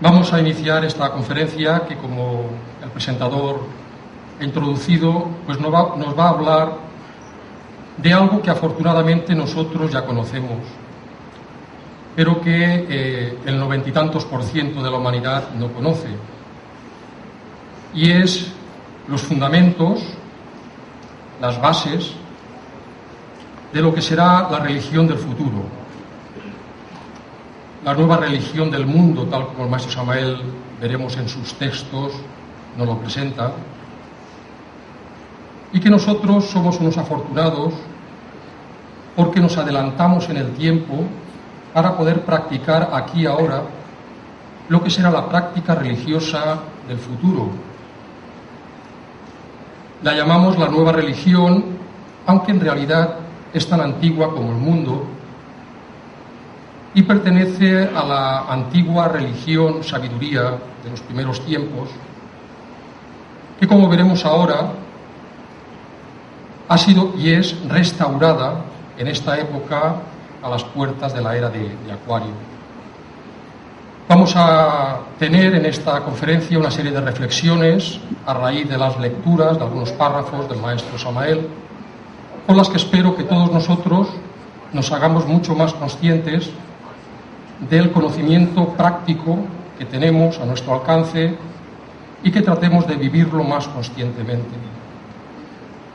Vamos a iniciar esta conferencia que, como el presentador ha introducido, pues nos va a hablar de algo que afortunadamente nosotros ya conocemos, pero que el 90 y tantos % de la humanidad no conoce, y es los fundamentos, las bases de lo que será la religión del futuro, la nueva religión del mundo, tal como el maestro Samael, veremos en sus textos, nos lo presenta, y que nosotros somos unos afortunados porque nos adelantamos en el tiempo para poder practicar aquí y ahora lo que será la práctica religiosa del futuro. La llamamos la nueva religión, aunque en realidad es tan antigua como el mundo y pertenece a la antigua religión sabiduría de los primeros tiempos, que, como veremos ahora, ha sido y es restaurada en esta época a las puertas de la era de Acuario. Vamos a tener en esta conferencia una serie de reflexiones a raíz de las lecturas de algunos párrafos del maestro Samael, con las que espero que todos nosotros nos hagamos mucho más conscientes del conocimiento práctico que tenemos a nuestro alcance y que tratemos de vivirlo más conscientemente,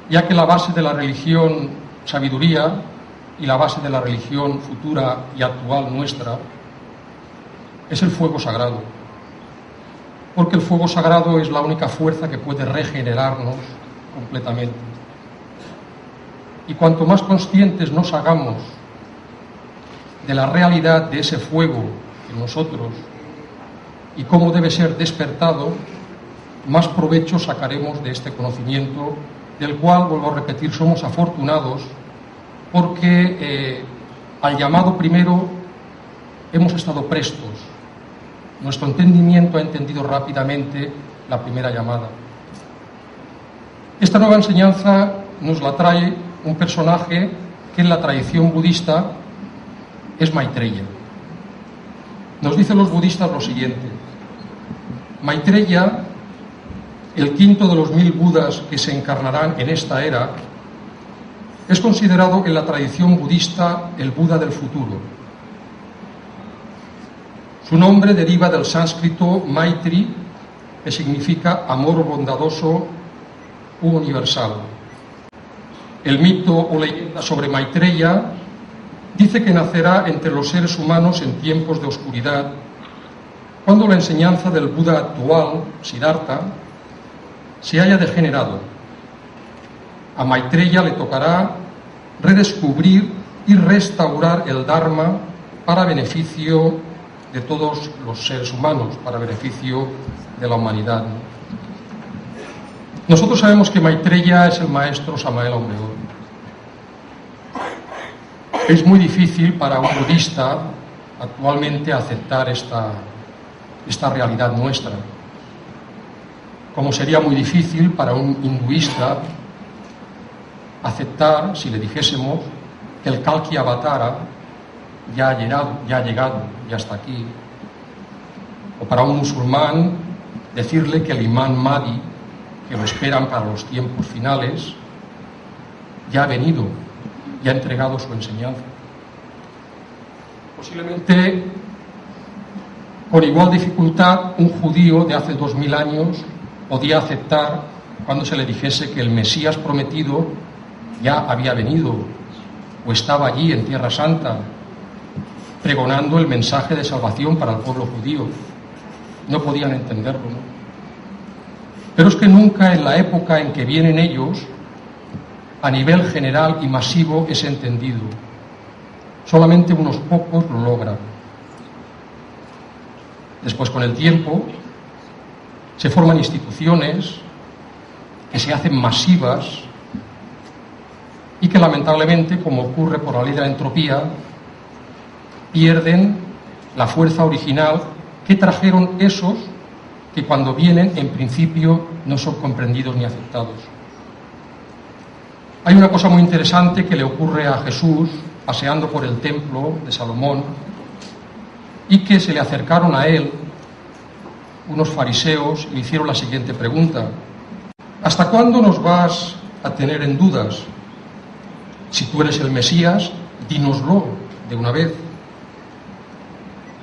ya que la base de la religión sabiduría y la base de la religión futura y actual nuestra es el fuego sagrado, porque el fuego sagrado es la única fuerza que puede regenerarnos completamente. Y cuanto más conscientes nos hagamos de la realidad de ese fuego en nosotros y cómo debe ser despertado, más provecho sacaremos de este conocimiento, del cual, vuelvo a repetir, somos afortunados porque al llamado primero hemos estado prestos. Nuestro entendimiento ha entendido rápidamente la primera llamada. Esta nueva enseñanza nos la trae un personaje que en la tradición budista es Maitreya. Nos dicen los budistas lo siguiente: Maitreya, el quinto de los 1000 Budas que se encarnarán en esta era, es considerado en la tradición budista el Buda del futuro. Su nombre deriva del sánscrito Maitri, que significa amor bondadoso u universal. El mito o leyenda sobre Maitreya dice que nacerá entre los seres humanos en tiempos de oscuridad, cuando la enseñanza del Buda actual, Siddhartha, se haya degenerado. A Maitreya le tocará redescubrir y restaurar el Dharma para beneficio de todos los seres humanos, para beneficio de la humanidad. Nosotros sabemos que Maitreya es el maestro Samael Aun Weor. Es muy difícil para un budista actualmente aceptar esta realidad nuestra, como sería muy difícil para un hinduista aceptar, si le dijésemos, que el Kalki Avatara ya ha llegado, ya está aquí. O para un musulmán decirle que el Imán Mahdi, que lo esperan para los tiempos finales, ya ha venido, ya ha entregado su enseñanza. Posiblemente con igual dificultad un judío de hace 2000 años podía aceptar cuando se le dijese que el Mesías prometido ya había venido o estaba allí en Tierra Santa pregonando el mensaje de salvación para el pueblo judío. No podían entenderlo, ¿no? Pero es que nunca en la época en que vienen ellos, a nivel general y masivo, es entendido. Solamente unos pocos lo logran. Después, con el tiempo, se forman instituciones que se hacen masivas y que, lamentablemente, como ocurre por la ley de la entropía, pierden la fuerza original que trajeron esos que, cuando vienen, en principio no son comprendidos ni aceptados. Hay una cosa muy interesante que le ocurre a Jesús paseando por el templo de Salomón, y que se le acercaron a él unos fariseos le hicieron la siguiente pregunta: ¿hasta cuándo nos vas a tener en dudas? Si tú eres el Mesías, dínoslo de una vez.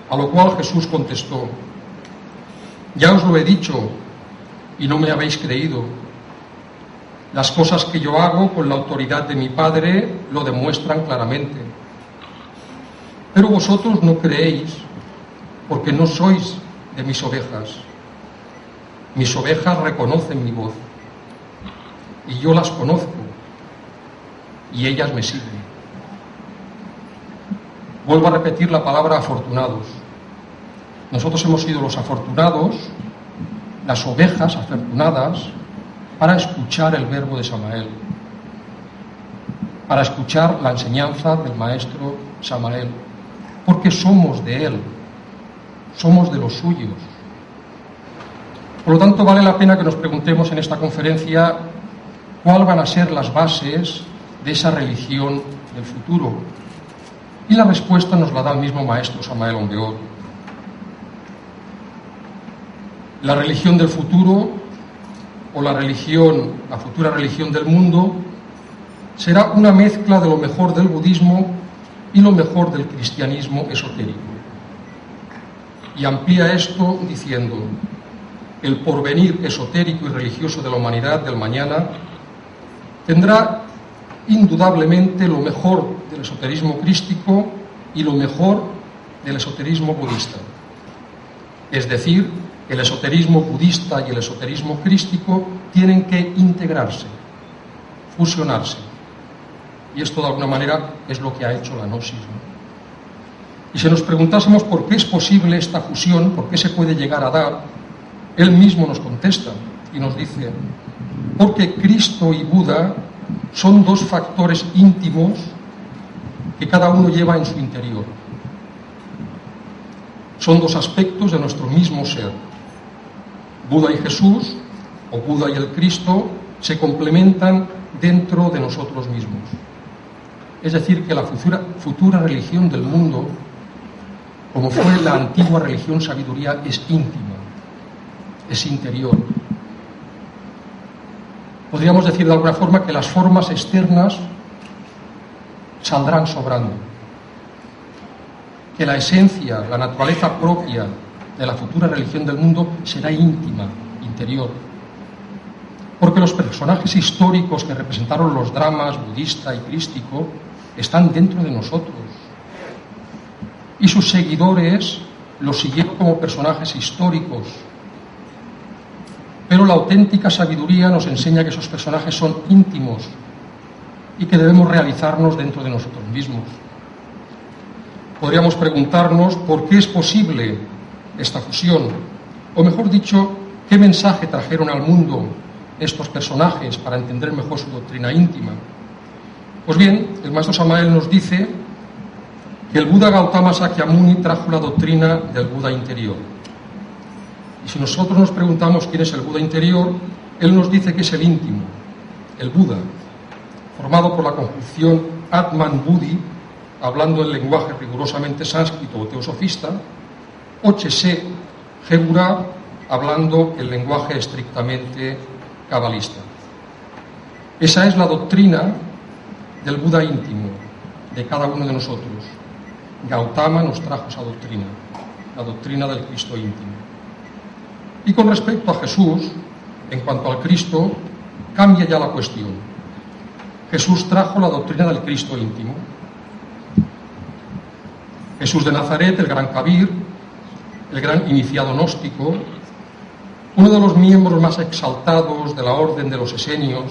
A lo cual Jesús contestó: ya os lo he dicho y no me habéis creído. Las cosas que yo hago con la autoridad de mi Padre lo demuestran claramente. Pero vosotros no creéis porque no sois de mis ovejas. Mis ovejas reconocen mi voz y yo las conozco y ellas me siguen. Vuelvo a repetir la palabra afortunados. Nosotros hemos sido los afortunados, las ovejas afortunadas, para escuchar el verbo de Samael, para escuchar la enseñanza del maestro Samael, porque somos de él, somos de los suyos. Por lo tanto, vale la pena que nos preguntemos en esta conferencia cuáles van a ser las bases de esa religión del futuro. Y la respuesta nos la da el mismo maestro Samael Onbeor. La religión del futuro, o la futura religión del mundo, será una mezcla de lo mejor del budismo y lo mejor del cristianismo esotérico. Y amplía esto diciendo: el porvenir esotérico y religioso de la humanidad del mañana tendrá indudablemente lo mejor del esoterismo crístico y lo mejor del esoterismo budista. Es decir, el esoterismo budista y el esoterismo crístico tienen que integrarse, fusionarse. Y esto de alguna manera es lo que ha hecho la gnosis, ¿no? Y si nos preguntásemos por qué es posible esta fusión, por qué se puede llegar a dar, él mismo nos contesta y nos dice: porque Cristo y Buda son dos factores íntimos que cada uno lleva en su interior. Son dos aspectos de nuestro mismo ser. Buda y Jesús, o Buda y el Cristo, se complementan dentro de nosotros mismos. Es decir, que la futura religión del mundo, como fue la antigua religión sabiduría, es íntima, es interior. Podríamos decir de alguna forma que las formas externas saldrán sobrando, que la esencia, la naturaleza propia de la futura religión del mundo será íntima, interior. Porque los personajes históricos que representaron los dramas budista y crístico están dentro de nosotros. Y sus seguidores los siguieron como personajes históricos. Pero la auténtica sabiduría nos enseña que esos personajes son íntimos y que debemos realizarnos dentro de nosotros mismos. Podríamos preguntarnos por qué es posible esta fusión, o mejor dicho, qué mensaje trajeron al mundo estos personajes para entender mejor su doctrina íntima. Pues bien, el maestro Samael nos dice que el Buda Gautama Sakyamuni trajo la doctrina del Buda interior. Y si nosotros nos preguntamos quién es el Buda interior, él nos dice que es el íntimo, el Buda, formado por la conjunción Atman Buddhi, hablando en lenguaje rigurosamente sánscrito o teosofista, o Chese Gebura, hablando el lenguaje estrictamente cabalista. Esa es la doctrina del Buda íntimo, de cada uno de nosotros. Gautama nos trajo esa doctrina, la doctrina del Cristo íntimo. Y con respecto a Jesús, en cuanto al Cristo, cambia ya la cuestión. Jesús trajo la doctrina del Cristo íntimo. Jesús de Nazaret, el gran Kabir, el gran iniciado gnóstico, uno de los miembros más exaltados de la orden de los esenios,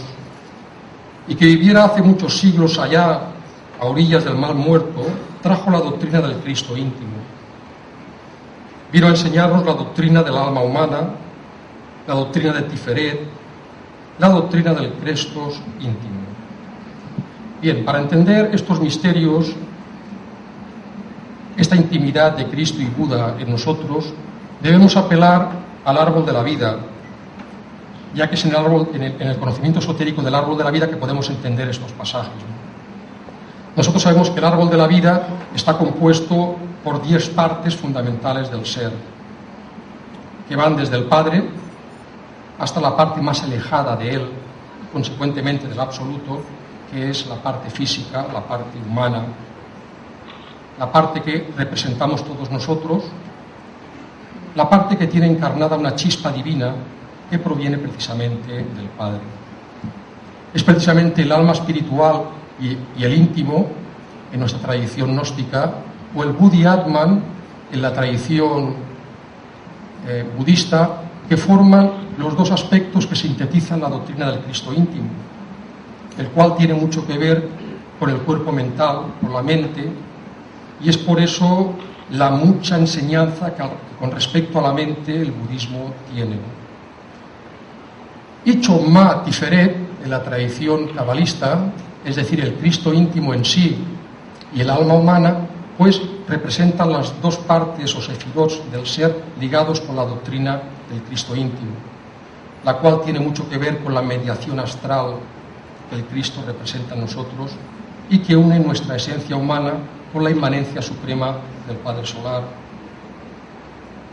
y que viviera hace muchos siglos allá, a orillas del Mar Muerto, trajo la doctrina del Cristo íntimo. Vino a enseñarnos la doctrina del alma humana, la doctrina de Tiferet, la doctrina del Crestos íntimo. Bien, para entender estos misterios, esta intimidad de Cristo y Buda en nosotros, debemos apelar al árbol de la vida, ya que es en el conocimiento esotérico del árbol de la vida que podemos entender estos pasajes, ¿no? Nosotros sabemos que el árbol de la vida está compuesto por 10 partes fundamentales del ser. que van desde el Padre hasta la parte más alejada de Él, consecuentemente del absoluto, que es la parte física, la parte humana, la parte que representamos todos nosotros, la parte que tiene encarnada una chispa divina que proviene precisamente del Padre. Es precisamente el alma espiritual y el íntimo, en nuestra tradición gnóstica, o el Buddhi Atman, en la tradición budista, que forman los dos aspectos que sintetizan la doctrina del Cristo íntimo, el cual tiene mucho que ver con el cuerpo mental, con la mente, y es por eso la mucha enseñanza que con respecto a la mente el budismo tiene. Icho Ma Tiferet, en la tradición cabalista, es decir, el Cristo íntimo en sí y el alma humana, pues representan las dos partes o sefirots del ser ligados con la doctrina del Cristo íntimo, la cual tiene mucho que ver con la mediación astral que el Cristo representa en nosotros y que une nuestra esencia humana con la inmanencia suprema del Padre Solar.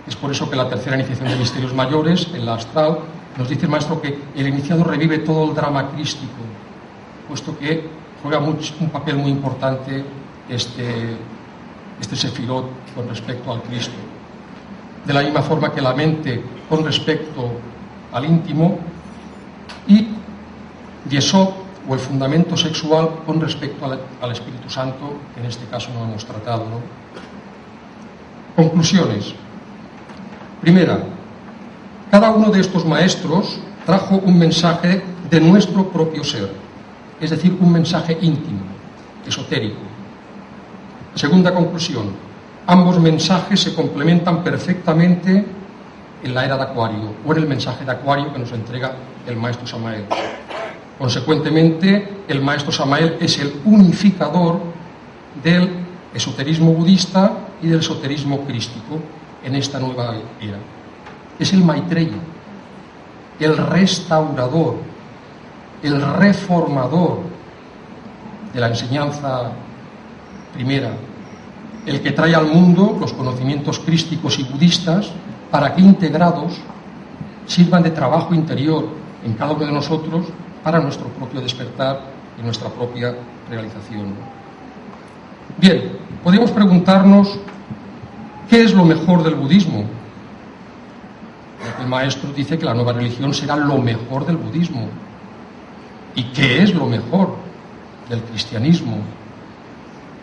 Es por eso que la tercera iniciación de misterios mayores, en la astral, nos dice el maestro que el iniciado revive todo el drama crístico, puesto que juega un papel muy importante este sefirot con respecto al Cristo. De la misma forma que la mente con respecto al íntimo y Yesod, o el fundamento sexual, con respecto al Espíritu Santo, que en este caso no hemos tratado, ¿no? Conclusiones. Primera, cada uno de estos maestros trajo un mensaje de nuestro propio ser, es decir, un mensaje íntimo, esotérico. Segunda conclusión, ambos mensajes se complementan perfectamente en la era de Acuario, o en el mensaje de Acuario que nos entrega el maestro Samael. Consecuentemente, el maestro Samael es el unificador del esoterismo budista y del esoterismo crístico en esta nueva era. Es el Maitreya, el restaurador, el reformador de la enseñanza primera, el que trae al mundo los conocimientos crísticos y budistas para que integrados sirvan de trabajo interior en cada uno de nosotros para nuestro propio despertar y nuestra propia realización. Bien, podemos preguntarnos ¿qué es lo mejor del budismo? El maestro dice que la nueva religión será lo mejor del budismo. ¿Y qué es lo mejor del cristianismo?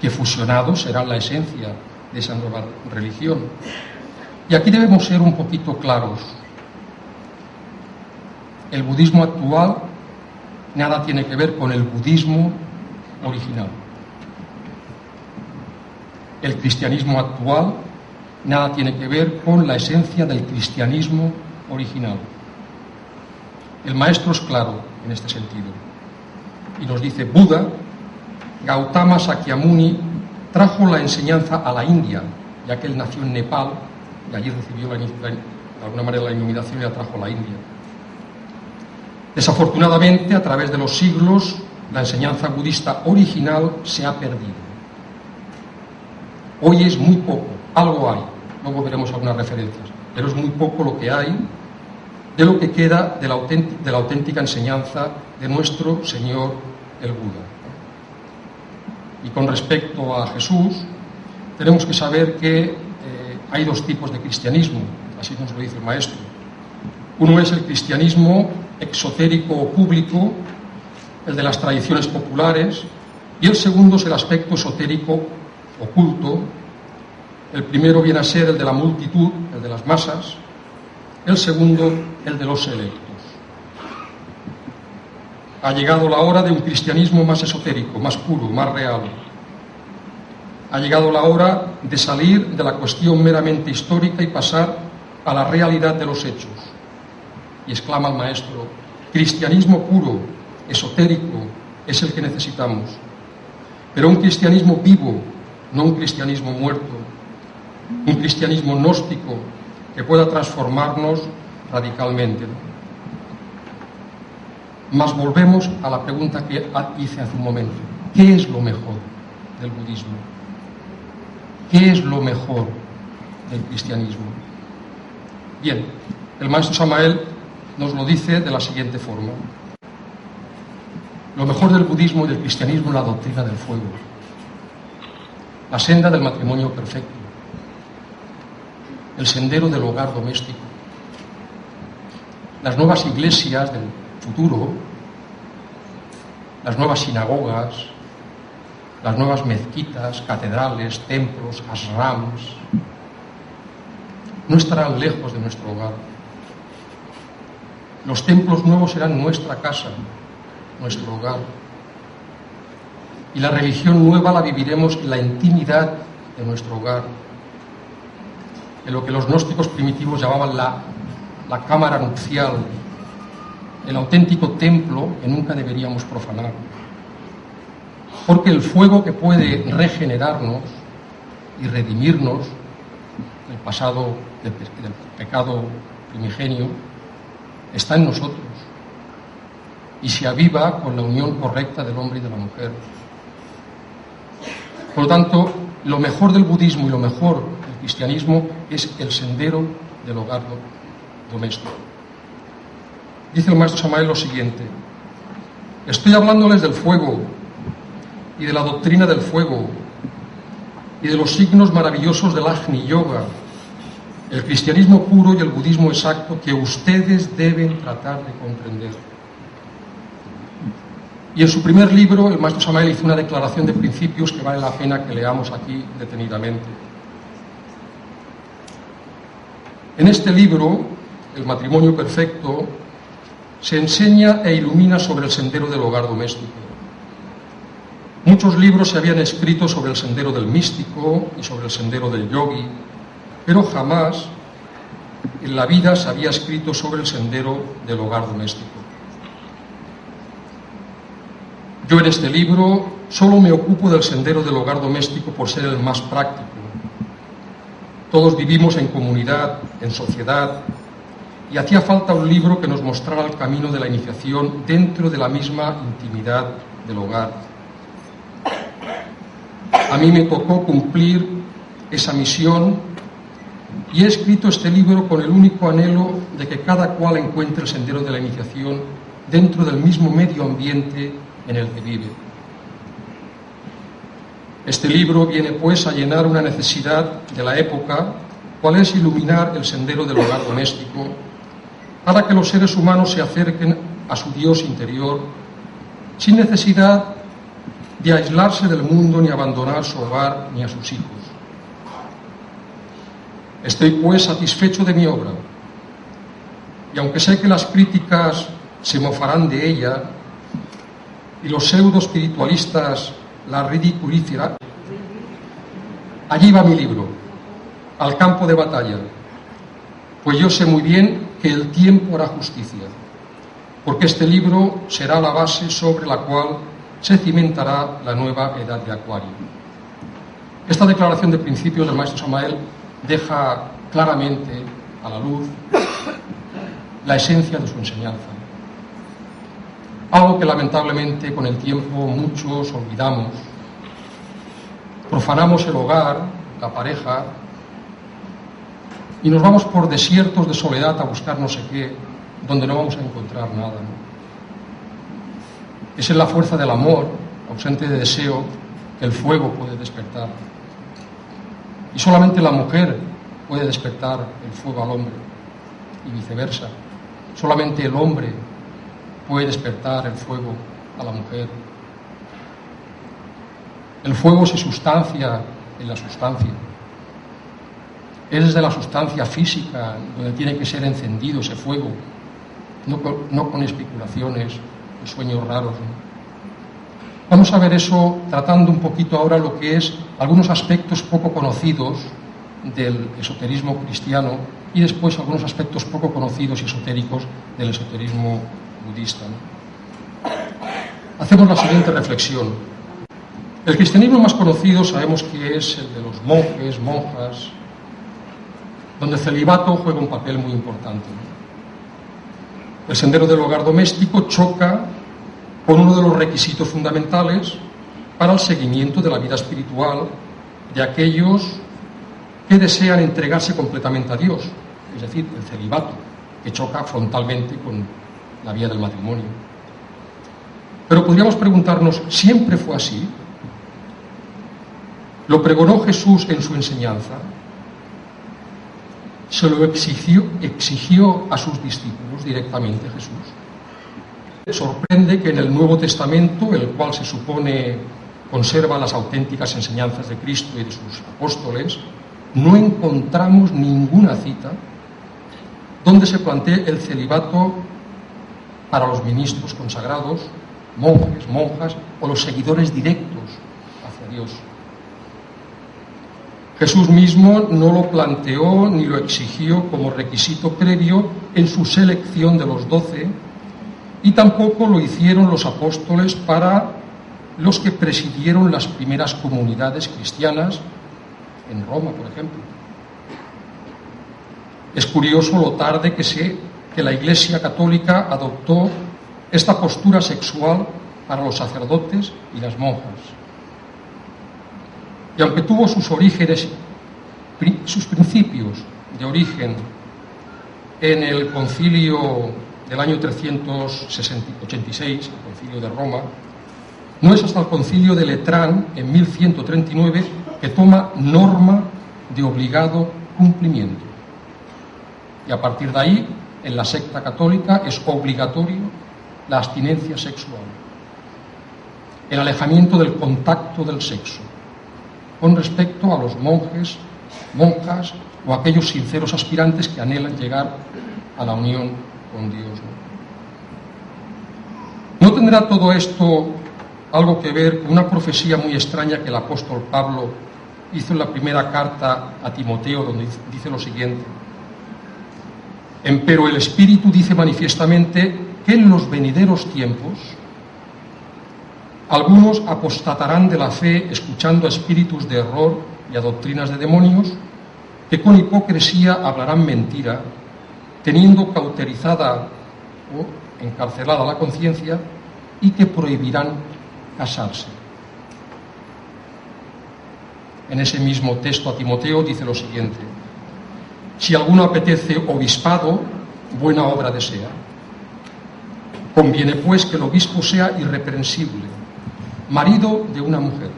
Que fusionado será la esencia de esa nueva religión. Y aquí debemos ser un poquito claros. El budismo actual nada tiene que ver con el budismo original. El cristianismo actual nada tiene que ver con la esencia del cristianismo original. El maestro es claro en este sentido y nos dice: Buda, Gautama Sakyamuni, trajo la enseñanza a la India, ya que él nació en Nepal y allí recibió de alguna manera la iluminación y la trajo a la India. Desafortunadamente, a través de los siglos, la enseñanza budista original se ha perdido. Hoy es muy poco, algo hay, luego veremos algunas referencias, pero es muy poco lo que hay de lo que queda de la auténtica enseñanza de nuestro Señor el Buda. Y con respecto a Jesús, tenemos que saber que hay dos tipos de cristianismo, así nos lo dice el maestro. Uno es el cristianismo exotérico o público, el de las tradiciones populares, y el segundo es el aspecto esotérico oculto. El primero viene a ser el de la multitud, el de las masas, el segundo el de los selectos. Ha llegado la hora de un cristianismo más esotérico, más puro, más real. Ha llegado la hora de salir de la cuestión meramente histórica y pasar a la realidad de los hechos. Y exclama el maestro: cristianismo puro, esotérico, es el que necesitamos. Pero un cristianismo vivo, no un cristianismo muerto. Un cristianismo gnóstico que pueda transformarnos radicalmente. Mas volvemos a la pregunta que hice hace un momento: ¿qué es lo mejor del budismo? ¿Qué es lo mejor del cristianismo? Bien, el maestro Samael nos lo dice de la siguiente forma. Lo mejor del budismo y del cristianismo es la doctrina del fuego, la senda del matrimonio perfecto, el sendero del hogar doméstico, las nuevas iglesias del futuro, las nuevas sinagogas, las nuevas mezquitas, catedrales, templos, ashrams, no estarán lejos de nuestro hogar. Los templos nuevos serán nuestra casa, nuestro hogar. Y la religión nueva la viviremos en la intimidad de nuestro hogar, en lo que los gnósticos primitivos llamaban la cámara nupcial, el auténtico templo que nunca deberíamos profanar. Porque el fuego que puede regenerarnos y redimirnos del pasado, del pecado primigenio, está en nosotros y se aviva con la unión correcta del hombre y de la mujer. Por lo tanto, lo mejor del budismo y lo mejor del cristianismo es el sendero del hogar doméstico. Dice el maestro Samael lo siguiente: estoy hablándoles del fuego y de la doctrina del fuego y de los signos maravillosos del Agni Yoga, el cristianismo puro y el budismo exacto que ustedes deben tratar de comprender. Y en su primer libro, el maestro Samael hizo una declaración de principios que vale la pena que leamos aquí detenidamente. En este libro, El matrimonio perfecto, se enseña e ilumina sobre el sendero del hogar doméstico. Muchos libros se habían escrito sobre el sendero del místico y sobre el sendero del yogi, pero jamás en la vida se había escrito sobre el sendero del hogar doméstico. Yo en este libro solo me ocupo del sendero del hogar doméstico por ser el más práctico. Todos vivimos en comunidad, en sociedad, y hacía falta un libro que nos mostrara el camino de la iniciación dentro de la misma intimidad del hogar. A mí me tocó cumplir esa misión y he escrito este libro con el único anhelo de que cada cual encuentre el sendero de la iniciación dentro del mismo medio ambiente en el que vive. Este libro viene pues a llenar una necesidad de la época, cual es iluminar el sendero del hogar doméstico, para que los seres humanos se acerquen a su Dios interior sin necesidad de aislarse del mundo ni abandonar su hogar ni a sus hijos. Estoy pues satisfecho de mi obra, y aunque sé que las críticas se mofarán de ella y los pseudo espiritualistas la ridiculizarán, allí va mi libro, al campo de batalla, pues yo sé muy bien que el tiempo hará justicia, porque este libro será la base sobre la cual se cimentará la nueva edad de Acuario. Esta declaración de principios del maestro Samael deja claramente a la luz la esencia de su enseñanza. Algo que lamentablemente con el tiempo muchos olvidamos. Profanamos el hogar, la pareja, y nos vamos por desiertos de soledad a buscar no sé qué, donde no vamos a encontrar nada, ¿no? Es en la fuerza del amor, ausente de deseo, que el fuego puede despertar. Y solamente la mujer puede despertar el fuego al hombre, y viceversa. Solamente el hombre puede despertar el fuego a la mujer. El fuego se sustancia en la sustancia. Es desde la sustancia física donde tiene que ser encendido ese fuego, no con especulaciones o sueños raros, ¿no? Vamos a ver eso tratando un poquito ahora lo que es algunos aspectos poco conocidos del esoterismo cristiano y después algunos aspectos poco conocidos y esotéricos del esoterismo budista, ¿no? Hacemos la siguiente reflexión. El cristianismo más conocido sabemos que es el de los monjes, monjas, donde el celibato juega un papel muy importante. El sendero del hogar doméstico choca con uno de los requisitos fundamentales para el seguimiento de la vida espiritual de aquellos que desean entregarse completamente a Dios, es decir, el celibato, que choca frontalmente con la vía del matrimonio. Pero podríamos preguntarnos, ¿siempre fue así? ¿Lo pregonó Jesús en su enseñanza? ¿Se lo exigió a sus discípulos directamente Jesús? Sorprende que en el Nuevo Testamento, el cual se supone conserva las auténticas enseñanzas de Cristo y de sus apóstoles, no encontramos ninguna cita donde se plantee el celibato para los ministros consagrados, monjes, monjas o los seguidores directos hacia Dios. Jesús mismo no lo planteó ni lo exigió como requisito previo en su selección de los 12, y tampoco lo hicieron los apóstoles para los que presidieron las primeras comunidades cristianas en Roma, por ejemplo. Es curioso lo tarde que la Iglesia Católica adoptó esta postura sexual para los sacerdotes y las monjas. Y aunque tuvo sus orígenes, sus principios de origen en el concilio del año 386, el concilio de Roma, no es hasta el concilio de Letrán, en 1139, que toma norma de obligado cumplimiento. Y a partir de ahí, en la secta católica es obligatorio la abstinencia sexual, el alejamiento del contacto del sexo, con respecto a los monjes, monjas o aquellos sinceros aspirantes que anhelan llegar a la unión con Dios. ¿No tendrá todo esto algo que ver con una profecía muy extraña que el apóstol Pablo hizo en la primera carta a Timoteo, donde dice lo siguiente: Empero el Espíritu dice manifiestamente que en los venideros tiempos algunos apostatarán de la fe escuchando a espíritus de error y a doctrinas de demonios, que con hipocresía hablarán mentira, teniendo cauterizada o encarcelada la conciencia, y que prohibirán casarse. En ese mismo texto a Timoteo dice lo siguiente: si alguno apetece obispado, buena obra desea. Conviene pues que el obispo sea irreprensible, marido de una mujer,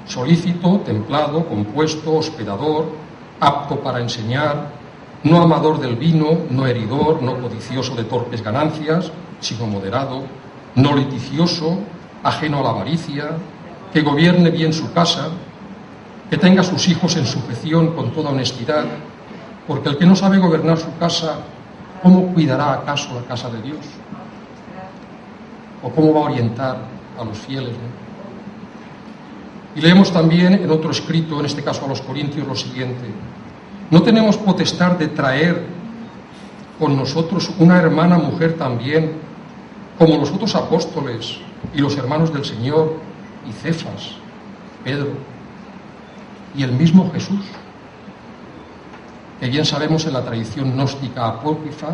solícito, templado, compuesto, hospedador, apto para enseñar, no amador del vino, no heridor, no codicioso de torpes ganancias, sino moderado, no litigioso, ajeno a la avaricia, que gobierne bien su casa, que tenga a sus hijos en sujeción con toda honestidad, porque el que no sabe gobernar su casa, ¿cómo cuidará acaso la casa de Dios? ¿O cómo va a orientar a los fieles, ¿no? Y leemos también en otro escrito, en este caso a los Corintios, lo siguiente: no tenemos potestad de traer con nosotros una hermana mujer también, como los otros apóstoles y los hermanos del Señor, y Cefas, Pedro, y el mismo Jesús, que bien sabemos en la tradición gnóstica apócrifa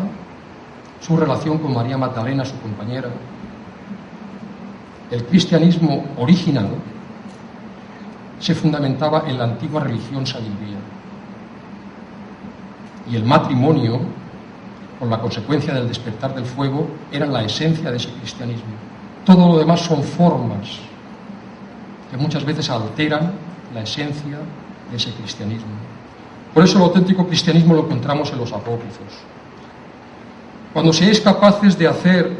su relación con María Magdalena, su compañera. El cristianismo original se fundamentaba en la antigua religión sabiduría, y el matrimonio, con la consecuencia del despertar del fuego, era la esencia de ese cristianismo. Todo lo demás son formas que muchas veces alteran la esencia de ese cristianismo. Por eso el auténtico cristianismo lo encontramos en los apócrifos. Cuando seáis capaces de hacer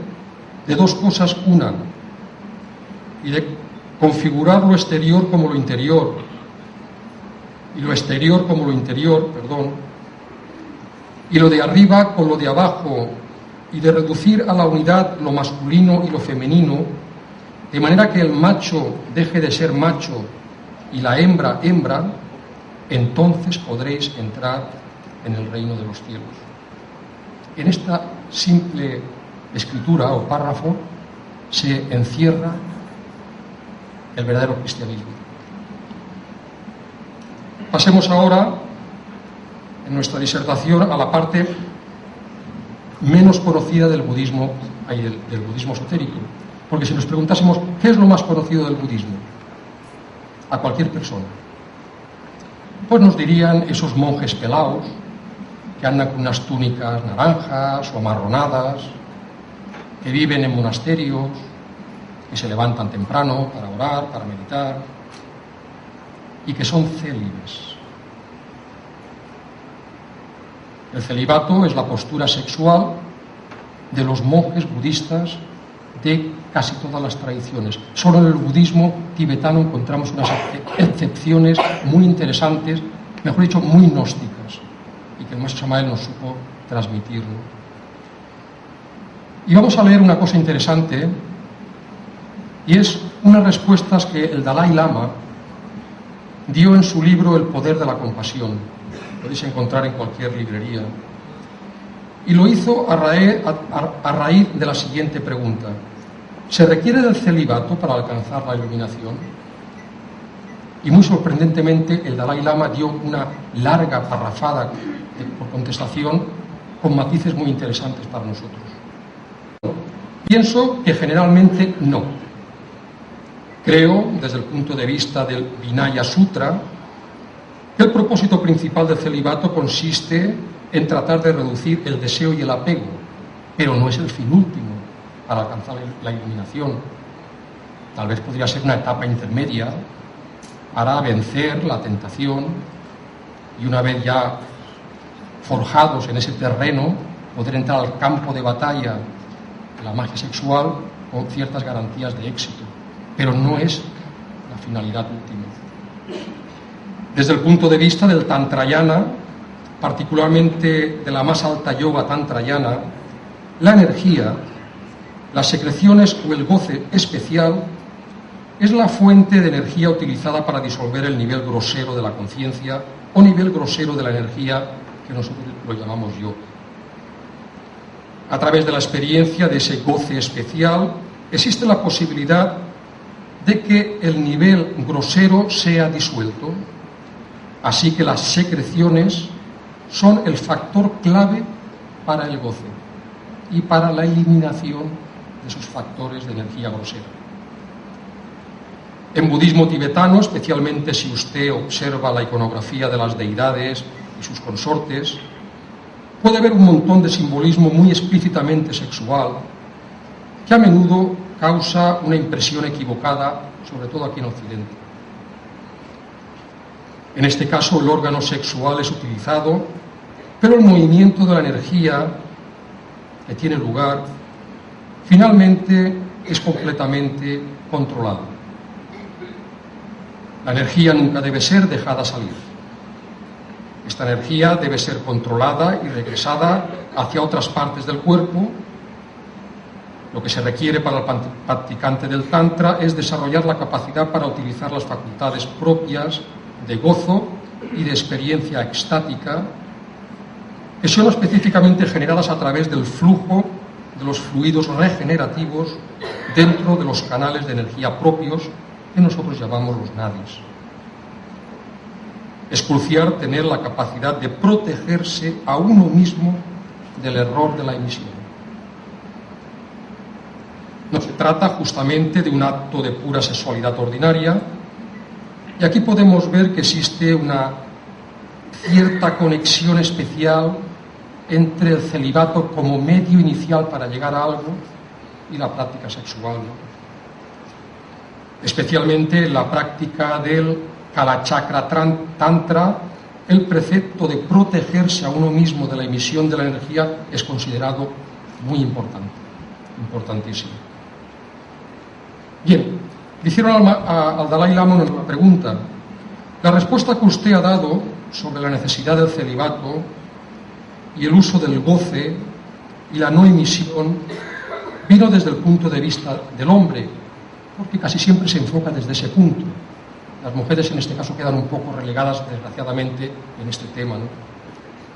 de dos cosas una, y de configurar lo exterior como lo interior, y lo exterior como lo interior, y lo de arriba con lo de abajo, y de reducir a la unidad lo masculino y lo femenino, de manera que el macho deje de ser macho y la hembra, hembra, entonces podréis entrar en el reino de los cielos. En esta simple escritura o párrafo se encierra el verdadero cristianismo. Pasemos ahora, en nuestra disertación, a la parte menos conocida del budismo, del budismo esotérico. Porque si nos preguntásemos qué es lo más conocido del budismo, a cualquier persona, pues nos dirían esos monjes pelaos, que andan con unas túnicas naranjas o amarronadas, que viven en monasterios, que se levantan temprano para orar, para meditar, y que son célibes. El celibato es la postura sexual de los monjes budistas de casi todas las tradiciones. Solo en el budismo tibetano encontramos unas excepciones muy interesantes, mejor dicho, muy gnósticas, y que el maestro Samael nos supo transmitir, ¿no? Y vamos a leer una cosa interesante, y es unas respuestas que el Dalai Lama dio en su libro El poder de la compasión. Podéis encontrar en cualquier librería. Y lo hizo a raíz de la siguiente pregunta: ¿se requiere del celibato para alcanzar la iluminación? Y muy sorprendentemente el Dalai Lama dio una larga parrafada por contestación con matices muy interesantes para nosotros. Pienso que generalmente no. Creo, desde el punto de vista del Vinaya Sutra, que el propósito principal del celibato consiste en tratar de reducir el deseo y el apego, pero no es el fin último para alcanzar la iluminación. Tal vez podría ser una etapa intermedia para vencer la tentación y, una vez ya forjados en ese terreno, poder entrar al campo de batalla de la magia sexual con ciertas garantías de éxito, pero no es la finalidad última. Desde el punto de vista del Tantrayana, particularmente de la más alta yoga tantrayana, la energía, las secreciones o el goce especial es la fuente de energía utilizada para disolver el nivel grosero de la conciencia o nivel grosero de la energía que nosotros lo llamamos yo. A través de la experiencia de ese goce especial existe la posibilidad de que el nivel grosero sea disuelto, así que las secreciones son el factor clave para el goce y para la eliminación de esos factores de energía grosera. En budismo tibetano, especialmente si usted observa la iconografía de las deidades y sus consortes, puede ver un montón de simbolismo muy explícitamente sexual que a menudo causa una impresión equivocada, sobre todo aquí en Occidente. En este caso, el órgano sexual es utilizado, pero el movimiento de la energía que tiene lugar finalmente es completamente controlado. La energía nunca debe ser dejada salir. Esta energía debe ser controlada y regresada hacia otras partes del cuerpo. Lo que se requiere para el practicante del Tantra es desarrollar la capacidad para utilizar las facultades propias de gozo y de experiencia extática, que son específicamente generadas a través del flujo de los fluidos regenerativos dentro de los canales de energía propios que nosotros llamamos los nadis. Es crucial tener la capacidad de protegerse a uno mismo del error de la emisión. No se trata justamente de un acto de pura sexualidad ordinaria, y aquí podemos ver que existe una cierta conexión especial entre el celibato como medio inicial para llegar a algo y la práctica sexual, ¿no? Especialmente en la práctica del Kalachakra Tantra, el precepto de protegerse a uno mismo de la emisión de la energía es considerado muy importante, importantísimo. Bien, le hicieron al Dalai Lama una pregunta. La respuesta que usted ha dado sobre la necesidad del celibato y el uso del goce y la no emisión vino desde el punto de vista del hombre, porque casi siempre se enfoca desde ese punto. Las mujeres en este caso quedan un poco relegadas, desgraciadamente, en este tema, ¿no?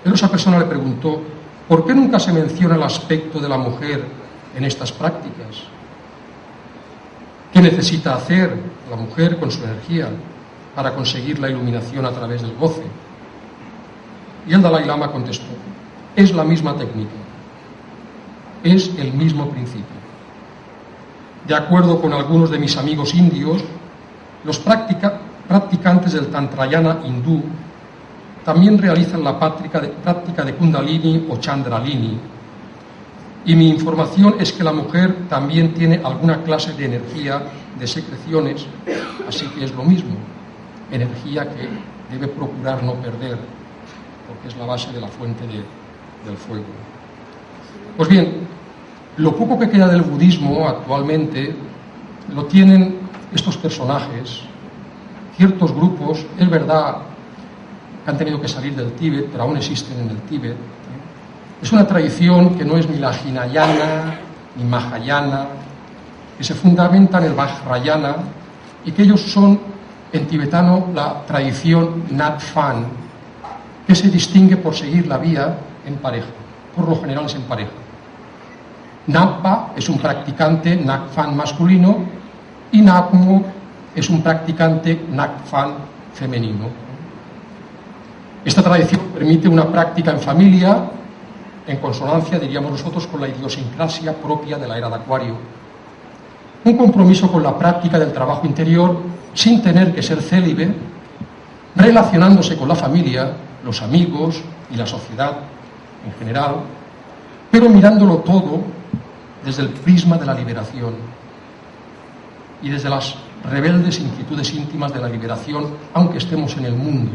Pero esa persona le preguntó: ¿por qué nunca se menciona el aspecto de la mujer en estas prácticas? ¿Qué necesita hacer la mujer con su energía para conseguir la iluminación a través del goce? Y el Dalai Lama contestó: es la misma técnica, es el mismo principio. De acuerdo con algunos de mis amigos indios, los practicantes del Tantrayana hindú también realizan la práctica de Kundalini o Chandralini. Y mi información es que la mujer también tiene alguna clase de energía, de secreciones, así que es lo mismo, energía que debe procurar no perder, porque es la base de la fuente del fuego. Pues bien, lo poco que queda del budismo actualmente lo tienen estos personajes, ciertos grupos, es verdad que han tenido que salir del Tíbet, pero aún existen en el Tíbet. Es una tradición que no es ni la Hinayana ni Mahayana, que se fundamenta en el Vajrayana y que ellos son, en tibetano, la tradición Nat Fan, que se distingue por seguir la vía en pareja, por lo general es en pareja. Nagpa es un practicante Nagfan masculino y Nagmo es un practicante Nagfan femenino. Esta tradición permite una práctica en familia, en consonancia, diríamos nosotros, con la idiosincrasia propia de la era de Acuario. Un compromiso con la práctica del trabajo interior sin tener que ser célibe, relacionándose con la familia, los amigos y la sociedad en general, pero mirándolo todo desde el prisma de la liberación y desde las rebeldes inquietudes íntimas de la liberación, aunque estemos en el mundo,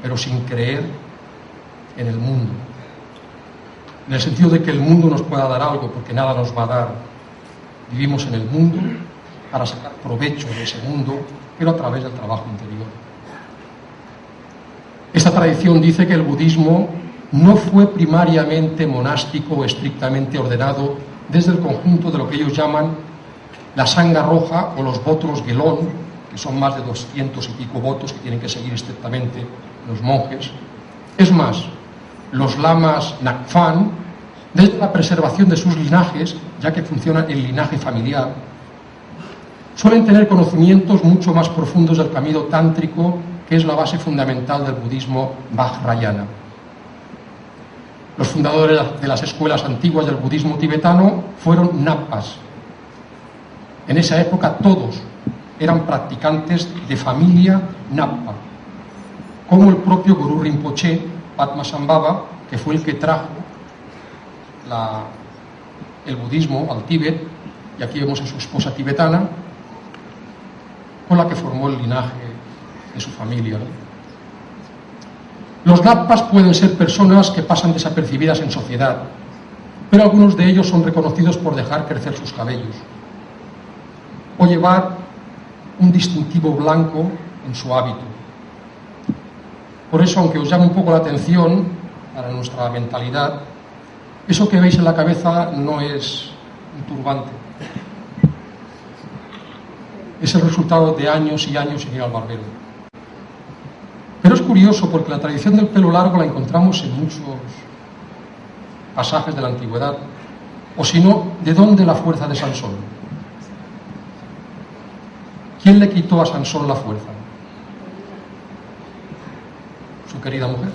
pero sin creer en el mundo, en el sentido de que el mundo nos pueda dar algo, porque nada nos va a dar. Vivimos en el mundo para sacar provecho de ese mundo, pero a través del trabajo interior. Esta tradición dice que el budismo no fue primariamente monástico o estrictamente ordenado desde el conjunto de lo que ellos llaman la sangha roja o los votos gelón, que son más de 200 y pico votos que tienen que seguir estrictamente los monjes. Es más, los lamas Nagfan, desde la preservación de sus linajes, ya que funciona el linaje familiar, suelen tener conocimientos mucho más profundos del camino tántrico, que es la base fundamental del budismo Vajrayana. Los fundadores de las escuelas antiguas del budismo tibetano fueron Napas. En esa época todos eran practicantes de familia Napa, como el propio Gurú Rinpoche, Padmasambhava, que fue el que trajo el budismo al Tíbet, y aquí vemos a su esposa tibetana, con la que formó el linaje de su familia, ¿no? Los Napas pueden ser personas que pasan desapercibidas en sociedad, pero algunos de ellos son reconocidos por dejar crecer sus cabellos o llevar un distintivo blanco en su hábito. Por eso, aunque os llame un poco la atención para nuestra mentalidad, eso que veis en la cabeza no es un turbante. Es el resultado de años y años sin ir al barbero. Pero es curioso porque la tradición del pelo largo la encontramos en muchos pasajes de la antigüedad. O si no, ¿de dónde la fuerza de Sansón? ¿Quién le quitó a Sansón la fuerza? Su querida mujer.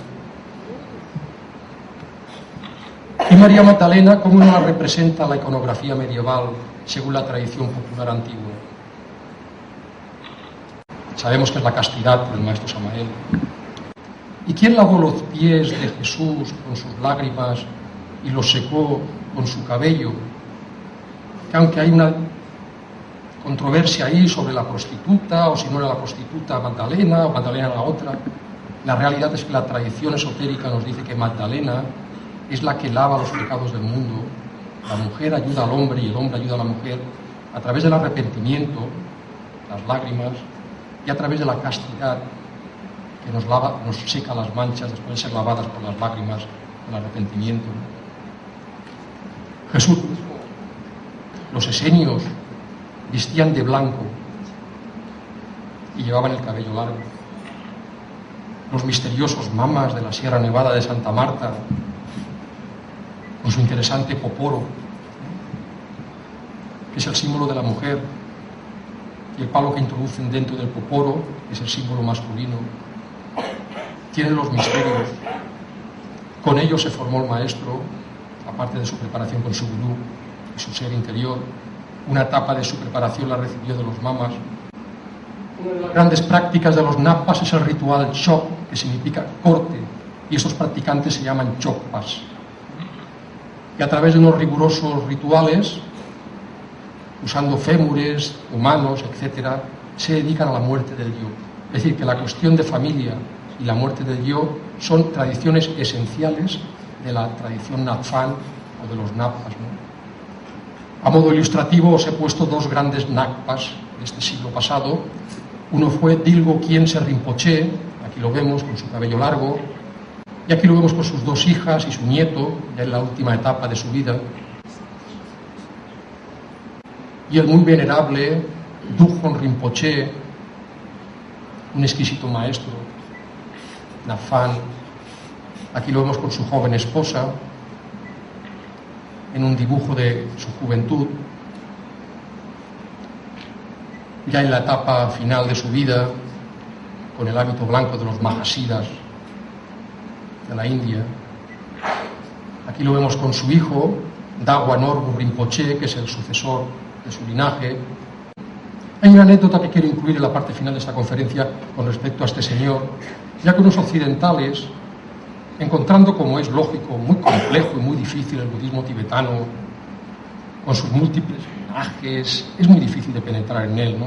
Y María Magdalena, ¿cómo no la representa la iconografía medieval según la tradición popular antigua? Sabemos que es la castidad por el maestro Samael. ¿Y quién lavó los pies de Jesús con sus lágrimas y los secó con su cabello? Que aunque hay una controversia ahí sobre la prostituta, o si no era la prostituta Magdalena, o Magdalena la otra, la realidad es que la tradición esotérica nos dice que Magdalena es la que lava los pecados del mundo. La mujer ayuda al hombre y el hombre ayuda a la mujer a través del arrepentimiento, las lágrimas, y a través de la castidad que nos lava, nos seca las manchas después de ser lavadas por las lágrimas del arrepentimiento. Jesús mismo, los esenios vestían de blanco y llevaban el cabello largo. Los misteriosos mamas de la Sierra Nevada de Santa Marta, con su interesante poporo, que es el símbolo de la mujer, y el palo que introducen dentro del poporo, que es el símbolo masculino, tienen los misterios. Con ellos se formó el maestro, aparte de su preparación con su gurú y su ser interior. Una etapa de su preparación la recibió de los mamas. Una de las grandes prácticas de los Napas es el ritual Chop, que significa corte, y estos practicantes se llaman chokpas. Y a través de unos rigurosos rituales, usando fémures, humanos, etc., se dedican a la muerte del yo. Es decir, que la cuestión de familia y la muerte del yo son tradiciones esenciales de la tradición Nakfan o de los Nakpas, ¿no? A modo ilustrativo os he puesto dos grandes Nakpas de este siglo pasado. Uno fue Dilgo Khyentse Rinpoche, aquí lo vemos con su cabello largo, y aquí lo vemos con sus dos hijas y su nieto, ya en la última etapa de su vida. Y el muy venerable Dukjon Rinpoche, un exquisito maestro, Nakfan, aquí lo vemos con su joven esposa, en un dibujo de su juventud, ya en la etapa final de su vida, con el hábito blanco de los Mahasiddhas de la India. Aquí lo vemos con su hijo, Dagwa Norbu Rinpoche, que es el sucesor de su linaje. Hay una anécdota que quiero incluir en la parte final de esta conferencia con respecto a este señor, ya que los occidentales, encontrando, como es lógico, muy complejo y muy difícil el budismo tibetano, con sus múltiples linajes, es muy difícil de penetrar en él, ¿no?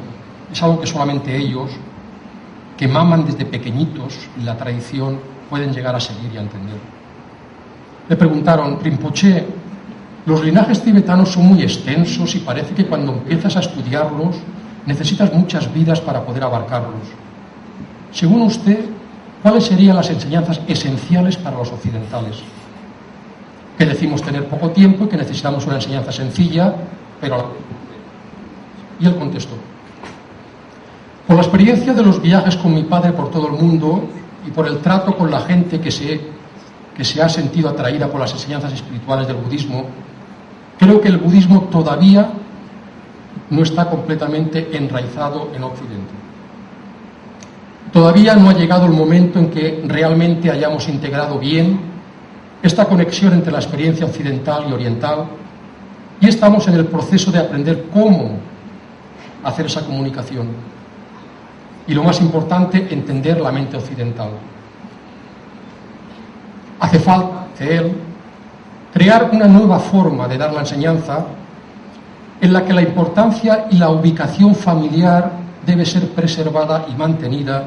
Es algo que solamente ellos, que maman desde pequeñitos en la tradición, pueden llegar a seguir y a entender. Le preguntaron: Rinpoche, los linajes tibetanos son muy extensos y parece que cuando empiezas a estudiarlos necesitas muchas vidas para poder abarcarlos. Según usted, ¿cuáles serían las enseñanzas esenciales para los occidentales? Que decimos tener poco tiempo y que necesitamos una enseñanza sencilla, pero... Y él contestó: por la experiencia de los viajes con mi padre por todo el mundo y por el trato con la gente que se ha sentido atraída por las enseñanzas espirituales del budismo, creo que el budismo todavía no está completamente enraizado en Occidente. Todavía no ha llegado el momento en que realmente hayamos integrado bien esta conexión entre la experiencia occidental y oriental, y estamos en el proceso de aprender cómo hacer esa comunicación. Y lo más importante, entender la mente occidental. Hace falta, dice él, crear una nueva forma de dar la enseñanza en la que la importancia y la ubicación familiar debe ser preservada y mantenida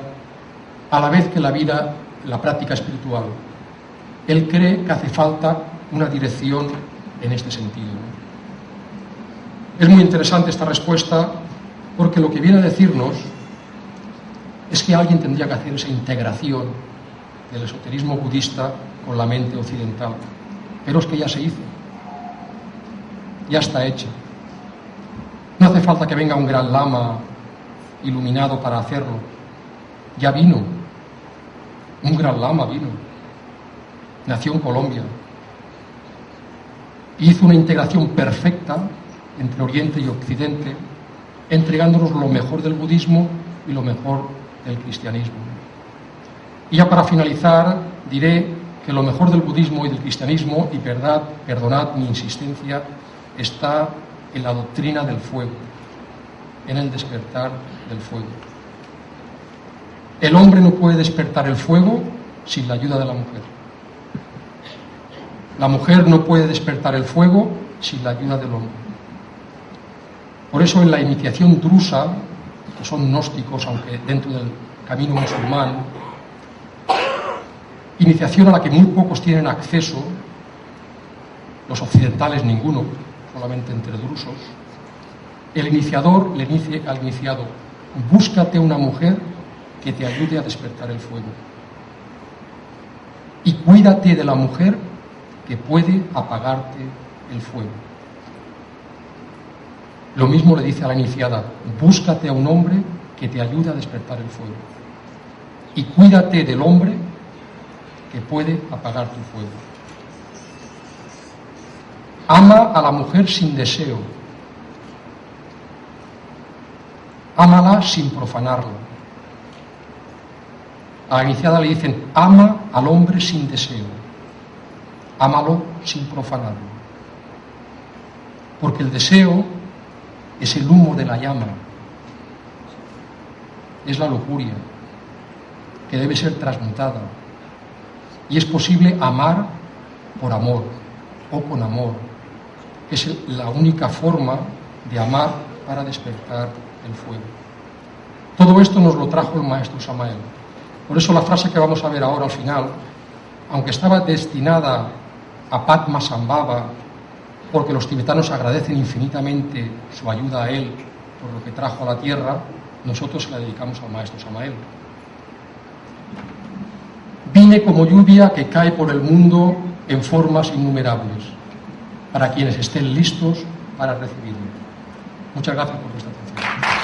a la vez que la vida, la práctica espiritual. Él cree que hace falta una dirección en este sentido. Es muy interesante esta respuesta porque lo que viene a decirnos es que alguien tendría que hacer esa integración del esoterismo budista con la mente occidental. Pero es que ya se hizo. Ya está hecho. No hace falta que venga un gran lama iluminado para hacerlo. Ya vino. Un gran lama vino. Nació en Colombia. Hizo una integración perfecta entre Oriente y Occidente, entregándonos lo mejor del budismo y lo mejor del cristianismo. Y ya para finalizar, diré que lo mejor del budismo y del cristianismo, y perdonad mi insistencia, está en la doctrina del fuego, en el despertar del fuego. El hombre no puede despertar el fuego sin la ayuda de la mujer. La mujer no puede despertar el fuego sin la ayuda del hombre. Por eso en la iniciación drusa, que son gnósticos, aunque dentro del camino musulmán, iniciación a la que muy pocos tienen acceso, los occidentales ninguno, solamente entre drusos, el iniciador le dice al iniciado: búscate una mujer que te ayude a despertar el fuego y cuídate de la mujer que puede apagarte el fuego. Lo mismo le dice a la iniciada: búscate a un hombre que te ayude a despertar el fuego y cuídate del hombre que puede apagar tu fuego. Ama a la mujer sin deseo. Ámala sin profanarla. A la iniciada le dicen: ama al hombre sin deseo. Ámalo sin profanarlo. Porque el deseo es el humo de la llama, es la lujuria. que debe ser transmutada. Y es posible amar por amor o con amor. Es la única forma de amar para despertar el fuego. Todo esto nos lo trajo el maestro Samael. Por eso la frase que vamos a ver ahora al final, aunque estaba destinada a Padmasambhava, porque los tibetanos agradecen infinitamente su ayuda a él por lo que trajo a la tierra, nosotros se la dedicamos al maestro Samael. Vine como lluvia que cae por el mundo en formas innumerables, para quienes estén listos para recibirlo. Muchas gracias por vuestra atención.